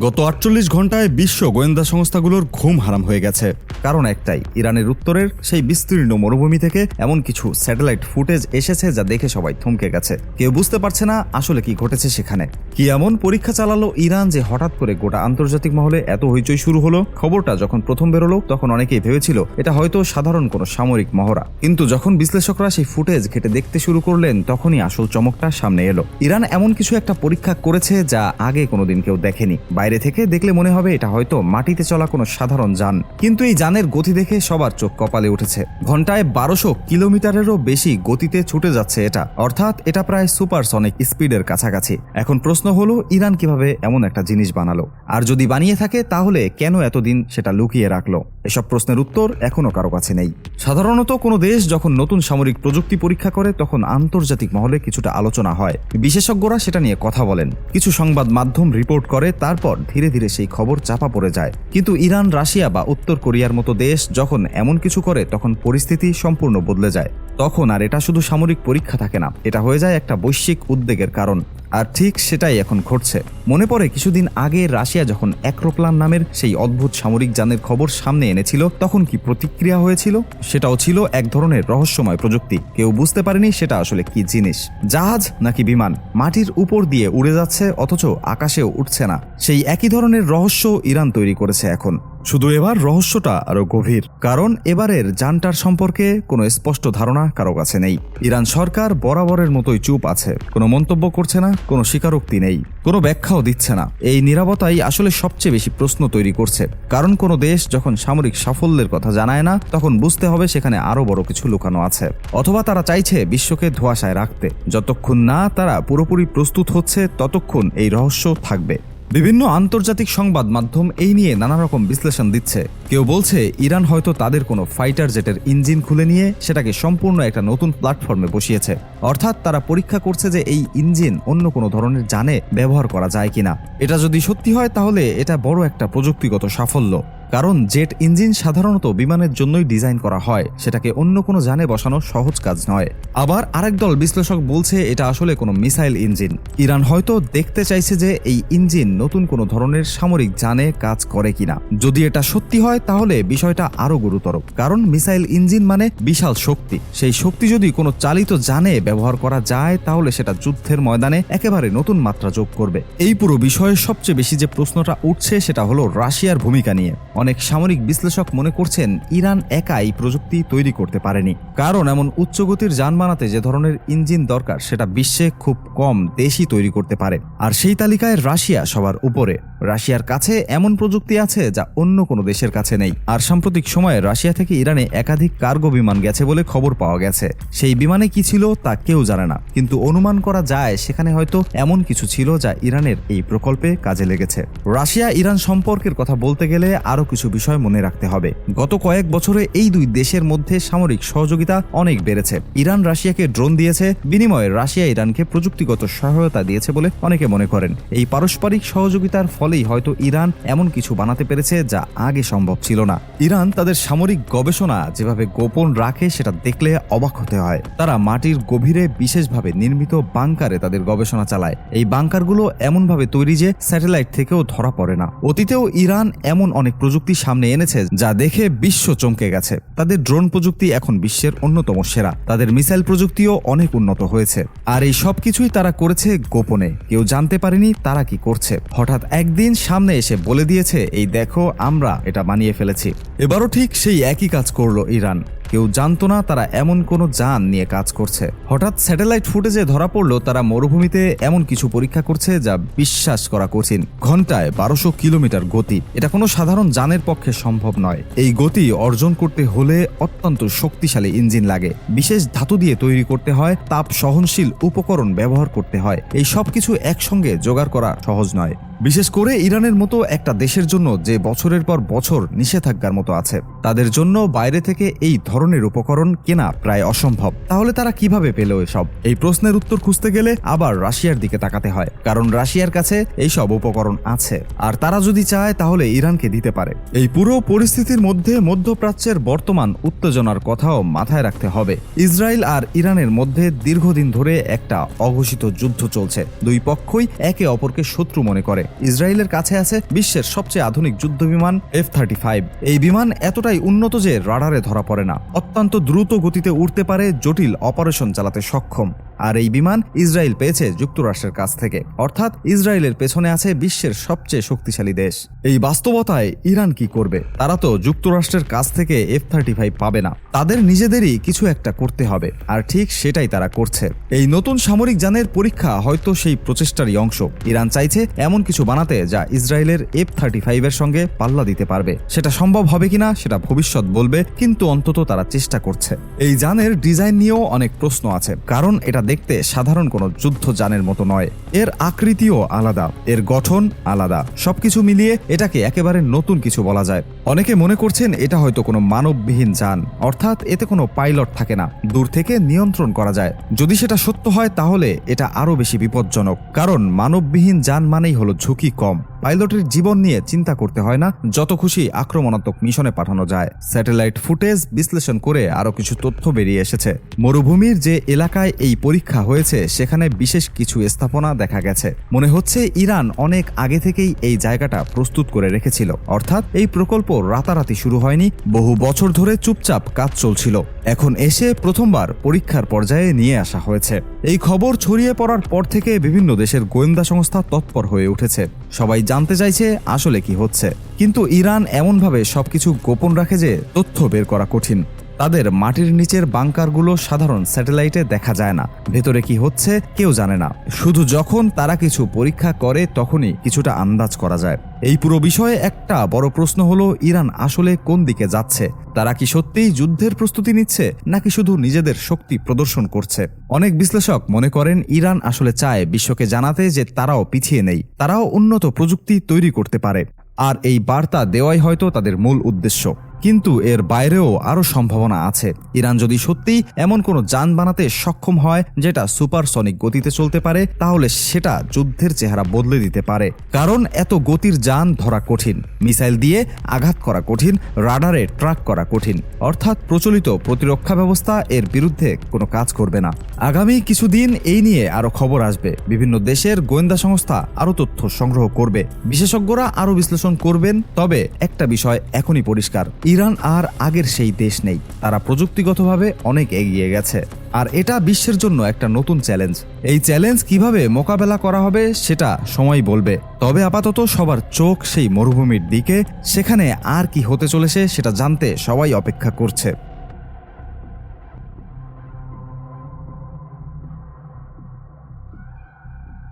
গত ৪৮ ঘন্টায় বিশ্ব গোয়েন্দা সংস্থাগুলোর ঘুম হারাম হয়ে গেছে। কারণ একটাই, ইরানের উত্তরের সেই বিস্তীর্ণ মরুভূমি থেকে এমন কিছু স্যাটেলাইট ফুটেজ এসেছে যা দেখে সবাই থমকে গেছে। কেউ বুঝতে পারছে না আসলে কি ঘটেছে সেখানে। কি এমন পরীক্ষা চালালো ইরান যে হঠাৎ করে গোটা আন্তর্জাতিক মহলে এত হইচই শুরু হলো? খবরটা যখন প্রথম বেরোলো তখন অনেকেই ভেবেছিল এটা হয়তো সাধারণ কোনো সামরিক মহড়া, কিন্তু যখন বিশ্লেষকরা সেই ফুটেজ ঘেটে দেখতে শুরু করলেন তখনই আসল চমকটা সামনে এলো। ইরান এমন কিছু একটা পরীক্ষা করেছে যা আগে কোনোদিন কেউ দেখেনি। বাইরে থেকে দেখলে মনে হবে এটা হয়তো মাটিতে চলা কোনো সাধারণ যান, কিন্তু এই যানের গতি দেখে সবার চোখ কপালে উঠেছে। ঘন্টায় ১২০০ কিলোমিটারেরও বেশি গতিতে ছুটে যাচ্ছে এটা, অর্থাৎ এটা প্রায় সুপারসনিক স্পিডের কাছাকাছি। এখন প্রশ্ন হলো, ইরান কিভাবে এমন একটা জিনিস বানালো? আর যদি বানিয়ে থাকে তাহলে কেন এতদিন সেটা লুকিয়ে রাখলো? এসব প্রশ্নের উত্তর এখনো কারো কাছে নেই। সাধারণত কোনো দেশ যখন নতুন সামরিক প্রযুক্তি পরীক্ষা করে তখন আন্তর্জাতিক মহলে কিছুটা আলোচনা হয়, বিশেষজ্ঞরা সেটা নিয়ে কথা বলেন, কিছু সংবাদ মাধ্যম রিপোর্ট করে, তারপর ধীরে ধীরে সেই খবর চাপা পড়ে যায়। কিন্তু ইরান, রাশিয়া বা উত্তর কোরিয়ার মতো দেশ যখন এমন কিছু করে তখন পরিস্থিতি সম্পূর্ণ বদলে যায়। তখন আর এটা শুধু সামরিক পরীক্ষা থাকে না, এটা হয়ে যায় একটা বৈশ্বিক উদ্বেগের কারণ। আর ঠিক সেটাই এখন ঘটছে। মনে পড়ে কিছুদিন আগে রাশিয়া যখন অ্যাক্রোপ্লান নামের সেই অদ্ভুত সামরিক যানের খবর সামনে এনেছিল তখন কি প্রতিক্রিয়া হয়েছিল? সেটাও ছিল এক ধরনের রহস্যময় প্রযুক্তি। কেউ বুঝতে পারেনি সেটা আসলে কি জিনিস, জাহাজ নাকি বিমান, মাটির উপর দিয়ে উড়ে যাচ্ছে অথচ আকাশেও উঠছে না। সেই একই ধরনের রহস্য ইরান তৈরি করেছে এখন। শুধু এবার রহস্যটা আরো গভীর, কারণ এবারের যানটার সম্পর্কে কোনো স্পষ্ট ধারণা কারো কাছে নেই। ইরান সরকার বরাবরের মতোই চুপ আছে, কোনো মন্তব্য করছে না, কোনো স্বীকারোক্তি নেই, কোনো ব্যাখ্যাও দিচ্ছে না। এই নীরবতাই আসলে সবচেয়ে বেশি প্রশ্ন তৈরি করছে, কারণ কোনো দেশ যখন সামরিক সাফল্যের কথা জানায় না তখন বুঝতে হবে সেখানে আরো বড় কিছু লুকানো আছে, অথবা তারা চাইছে বিশ্বকে ধোঁয়াশায় রাখতে। যতক্ষণ না তারা পুরোপুরি প্রস্তুত হচ্ছে ততক্ষণ এই রহস্য থাকবে। বিভিন্ন আন্তর্জাতিক সংবাদ মাধ্যম এই নিয়ে নানা রকম বিশ্লেষণ দিচ্ছে। কেউ বলছে ইরান হয়তো তাদের কোনো ফাইটার জেটের ইঞ্জিন খুলে নিয়ে সেটাকে সম্পূর্ণ একটা নতুন প্ল্যাটফর্মে বসিয়েছে, অর্থাৎ তারা পরীক্ষা করছে যে এই ইঞ্জিন অন্য কোনো ধরনের যানে ব্যবহার করা যায় কিনা। এটা যদি সত্যি হয় তাহলে এটা বড় একটা প্রযুক্তিগত সাফল্য, কারণ জেট ইঞ্জিন সাধারণত বিমানের জন্যই ডিজাইন করা হয়, সেটাকে অন্য কোনো যানে বসানো সহজ কাজ নয়। আবার আরেক দল বিশ্লেষক বলছে এটা আসলে কোনো মিসাইল ইঞ্জিন। ইরান হয়তো দেখতে চাইছে যে এই ইঞ্জিন নতুন কোনো ধরনের সামরিক যানে কাজ করে কিনা। যদি এটা সত্যি হয় তাহলে বিষয়টা আরো গুরুতর, কারণ মিসাইল ইঞ্জিন মানে বিশাল শক্তি। সেই শক্তি যদি কোনো চালিত যানে ব্যবহার করা যায় তাহলে সেটা যুদ্ধের ময়দানে একেবারে নতুন মাত্রা যোগ করবে। এই পুরো বিষয়ে সবচেয়ে বেশি যে প্রশ্নটা উঠছে সেটা হলো রাশিয়ার ভূমিকা নিয়ে। অনেক সামরিক বিশ্লেষক মনে করছেন ইরান একা এই প্রযুক্তি তৈরি করতে পারেনি, কারণ এমন উচ্চগতির যান বানাতে যে ধরনের ইঞ্জিন দরকার সেটা বিশ্বে খুব কম দেশই তৈরি করতে পারে। আর সেই তালিকায় রাশিয়া সবার উপরে। রাশিয়ার কাছে এমন প্রযুক্তি আছে যা অন্য কোনো দেশের কাছে নেই। আর সাম্প্রতিক সময়ে রাশিয়া থেকে ইরানে একাধিক কার্গো বিমান গেছে বলে খবর পাওয়া গেছে। সেই বিমানে কি ছিল তা কেউ জানে না, কিন্তু অনুমান করা যায় সেখানে হয়তো এমন কিছু ছিল যা ইরানের এই প্রকল্পে কাজে লেগেছে। রাশিয়া ইরান সম্পর্কের কথা বলতে গেলে আরো কিছু বিষয় মনে রাখতে হবে। গত কয়েক বছরে এই দুই দেশের মধ্যে সামরিক সহযোগিতা অনেক বেড়েছে। ইরান রাশিয়াকে ড্রোন দিয়েছে, বিনিময়ে রাশিয়া ইরানকে প্রযুক্তিগত সহায়তা দিয়েছে বলে অনেকে মনে করেন। এই পারস্পরিক সহযোগিতার ফলেই হয়তো ইরান এমন কিছু বানাতে পেরেছে যা আগে সম্ভব ছিল না। ইরান তাদের সামরিক গবেষণা যেভাবে গোপন রাখে সেটা দেখলে অবাক হতে হয়। তারা মাটির গভীরে বিশেষভাবে নির্মিত বাংকারে তাদের গবেষণা চালায়। এই বাংকারগুলো এমনভাবে তৈরি যে স্যাটেলাইট থেকেও ধরা পড়ে না। অতীতেও ইরান এমন অনেক প্রযুক্তি সামনে এনেছে যা দেখে বিশ্ব চমকে গেছে। তাদের ড্রোন প্রযুক্তি এখন বিশ্বের অন্যতম সেরা, তাদের মিসাইল প্রযুক্তিও অনেক উন্নত হয়েছে। আর এই সবকিছুই তারা করেছে গোপনে, কেউ জানতে পারেনি তারা কি করছে। হঠাৎ একদিন সামনে এসে বলে দিয়েছে, এই দেখো আমরা এটা বানিয়ে ফেলেছি। এবারও ঠিক সেই একই কাজ করলো ইরান। কেউ জানতো না তারা এমন কোনো যান নিয়ে কাজ করছে। হঠাৎ স্যাটেলাইট ফুটেজে ধরা পড়লো তারা মরুভূমিতে এমন কিছু পরীক্ষা করছে যা বিশ্বাস করা কঠিন। ঘন্টায় ১২০০ কিলোমিটার গতি, এটা কোনো সাধারণ যানের পক্ষে সম্ভব নয়। এই গতি অর্জন করতে হলে অত্যন্ত শক্তিশালী ইঞ্জিন লাগে, বিশেষ ধাতু দিয়ে তৈরি করতে হয়, তাপ সহনশীল উপকরণ ব্যবহার করতে হয়। এই সব কিছু একসঙ্গে জোগাড় করা সহজ নয়, বিশেষ করে ইরানের মতো একটা দেশের জন্য যে বছরের পর বছর নিষেধাজ্ঞার মতো আছে। তাদের জন্য বাইরে থেকে এই ধরনের উপকরণ কেনা প্রায় অসম্ভব। তাহলে তারা কিভাবে পেল এসব? এই প্রশ্নের উত্তর খুঁজতে গেলে আবার রাশিয়ার দিকে তাকাতে হয়, কারণ রাশিয়ার কাছে এইসব উপকরণ আছে, আর তারা যদি চায় তাহলে ইরানকে দিতে পারে। এই পুরো পরিস্থিতির মধ্যে মধ্যপ্রাচ্যের বর্তমান উত্তেজনার কথাও মাথায় রাখতে হবে। ইসরায়েল আর ইরানের মধ্যে দীর্ঘদিন ধরে একটা অঘোষিত যুদ্ধ চলছে। দুই পক্ষই একে অপরকে শত্রু মনে করে। ইসরায়েলের কাছে আছে বিশ্বের সবচেয়ে আধুনিক যুদ্ধবিমান F-35। এই বিমান এতটাই উন্নত যে রাডারে ধরা পড়ে না, অত্যন্ত দ্রুত গতিতে উড়তে পারে, জটিল অপারেশন চালাতে সক্ষম। আর এই বিমান ইসরায়েল পেয়েছে যুক্তরাষ্ট্রের কাছ থেকে, অর্থাৎ ইসরায়েলের পেছনে আছে বিশ্বের সবচেয়ে শক্তিশালী দেশ। এই বাস্তবতায় ইরান কি করবে? তারা তো যুক্তরাষ্ট্রের কাছ থেকে F-35 পাবে না, তাদের নিজেদেরই কিছু একটা করতে হবে, আর ঠিক সেটাই তারা করছে। এই নতুন সামরিক যানের পরীক্ষা হয়তো সেই প্রচেষ্টারই অংশ। ইরান চাইছে এমন কিছু বানাতে যা ইসরায়েলের F-35 এর সঙ্গে পাল্লা দিতে পারবে। সেটা সম্ভব হবে কিনা সেটা ভবিষ্যৎ বলবে, কিন্তু অন্তত তারা চেষ্টা করছে। এই যানের ডিজাইন নিয়েও অনেক প্রশ্ন আছে, কারণ এটা দেখতে সাধারণ কোনো যুদ্ধ যানের মতো নয়। এর আকৃতিও আলাদা, এর গঠন আলাদা, সবকিছু মিলিয়ে এটাকে একেবারে নতুন কিছু বলা যায়। অনেকে মনে করছেন এটা হয়তো কোনো মানববিহীন যান, অর্থাৎ এতে কোনো পাইলট থাকে না, দূর থেকে নিয়ন্ত্রণ করা যায়। যদি সেটা সত্য হয় তাহলে এটা আরো বেশি বিপজ্জনক, কারণ মানববিহীন যান মানেই হলো ঝুঁকি কম। পাইলটের জীবন নিয়ে চিন্তা করতে হয় না, যত খুশি আক্রমণাত্মক মিশনে পাঠানো যায়। স্যাটেলাইট ফুটেজ বিশ্লেষণ করে আরো কিছু তথ্য বেরিয়ে এসেছে। মরুভূমির যে এলাকায় এই পরীক্ষা হয়েছে সেখানে বিশেষ কিছু স্থাপনা দেখা গেছে। মনে হচ্ছে ইরান অনেক আগে থেকেই এই জায়গাটা প্রস্তুত করে রেখেছিল, অর্থাৎ এই প্রকল্প রাতারাতি শুরু হয়নি, বহু বছর ধরে চুপচাপ কাজ চলছিল। এখন এসে প্রথমবার পরীক্ষার পর্যায়ে নিয়ে আসা হয়েছে। এই খবর ছড়িয়ে পড়ার পর থেকে বিভিন্ন দেশের গোয়েন্দা সংস্থা তৎপর হয়ে উঠেছে। সবাই জানতে চাইছে আসলে কি হচ্ছে, কিন্তু ইরান এমনভাবে সবকিছু গোপন রাখে যে তথ্য বের করা কঠিন। তাদের মাটির নিচের বাংকারগুলো সাধারণ স্যাটেলাইটে দেখা যায় না, ভেতরে কি হচ্ছে কেউ জানে না। শুধু যখন তারা কিছু পরীক্ষা করে তখনই কিছুটা আন্দাজ করা যায়। এই পুরো বিষয়ে একটা বড় প্রশ্ন হলো, ইরান আসলে কোন দিকে যাচ্ছে? তারা কি সত্যিই যুদ্ধের প্রস্তুতি নিচ্ছে, নাকি শুধু নিজেদের শক্তি প্রদর্শন করছে? অনেক বিশ্লেষক মনে করেন ইরান আসলে চায় বিশ্বকে জানাতে যে তারাও পিছিয়ে নেই, তারাও উন্নত প্রযুক্তি তৈরি করতে পারে, আর এই বার্তা দেওয়াই হয়তো তাদের মূল উদ্দেশ্য। কিন্তু এর বাইরেও আরো সম্ভাবনা আছে। ইরান যদি সত্যিই এমন কোনো যান বানাতে সক্ষম হয় যেটা সুপারসনিক গতিতে চলতে পারে, তাহলে সেটা যুদ্ধের চেহারা বদলে দিতে পারে। কারণ এত গতির যান ধরা কঠিন, মিসাইল দিয়ে আঘাত করা কঠিন, রাডারে ট্র্যাক করা কঠিন, অর্থাৎ প্রচলিত প্রতিরক্ষা ব্যবস্থা এর বিরুদ্ধে কোনো কাজ করবে না। আগামী কিছুদিন এই নিয়ে আরো খবর আসবে। বিভিন্ন দেশের গোয়েন্দা সংস্থা আরো তথ্য সংগ্রহ করবে, বিশেষজ্ঞরা আরো বিশ্লেষণ করবেন। তবে একটা বিষয় এখনই পরিষ্কার, ইরান আর আগের সেই দেশ নেই, তারা প্রযুক্তিগতভাবে অনেক এগিয়ে গেছে, আর এটা বিশ্বের জন্য একটা নতুন চ্যালেঞ্জ। এই চ্যালেঞ্জ কিভাবে মোকাবেলা করা হবে সেটা সময় বলবে। তবে আপাতত সবার চোখ সেই মরুভূমির দিকে, সেখানে আর কি হতে চলেছে সেটা জানতে সবাই অপেক্ষা করছে।